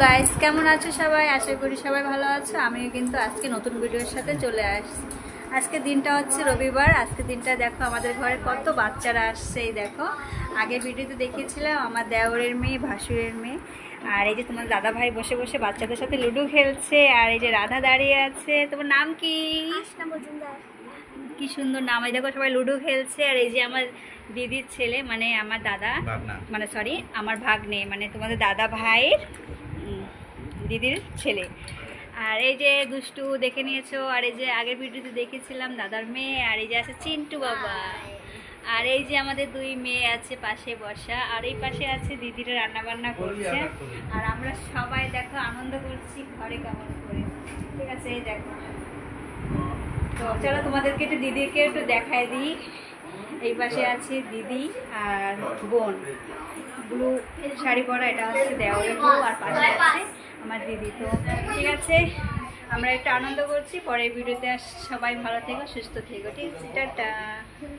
Guys কেমন আছো সবাই? আশা করি সবাই ভালো আছো। আমিও কিন্তু আজকে নতুন ভিডিওর সাথে চলে আসছি। আজকে দিনটা হচ্ছে রবিবার। আজকে দিনটা দেখো আমাদের ঘরে কত বাচ্চারা আসছে। এই দেখো, আগের ভিডিওতে দেখিয়েছিলাম আমার দেওরের মেয়ে, ভাসুরের মেয়ে। আর এই যে তোমার দাদা ভাই বসে বসে বাচ্চাদের সাথে লুডো খেলছে। আর এই যে রাধা দাঁড়িয়ে আছে। তোমার নাম কি? কি সুন্দর নাম। এই দেখো সবাই লুডো খেলছে। আর এই যে আমার দিদির ছেলে, মানে আমার দাদা, মানে সরি আমার ভাগ্নে, মানে তোমাদের দাদা ভাইয়ের দিদির ছেলে। আর এই যে দুষ্টু দেখে নিয়েছো। আর এই যে আগের ভিডিওতে দেখেছিলাম দাদার মেয়ে। আর এই যে আছে চিন্টু বাবা। আর এই যে আমাদের দুই মেয়ে আছে পাশে বসা। আর এই পাশে আছে দিদিরা রান্না বান্না করছে। আর আমরা সবাই দেখো আনন্দ করছি ঘরে কেমন করে। ঠিক আছে, এই দেখো। তো চলো তোমাদেরকে একটু দিদিকে একটু দেখায় দিই। এই পাশে আছে দিদি আর বোন, ব্লু শাড়ি পরা, এটা হচ্ছে দেওয়ালের বউ। আর পাশে আছে আমার দিদি। তো ঠিক আছে, আমরা একটু আনন্দ করছি। পরের ভিডিওতে সবাই ভালো থেকো, সুস্থ থেকো। ঠিক আছে, টাটা।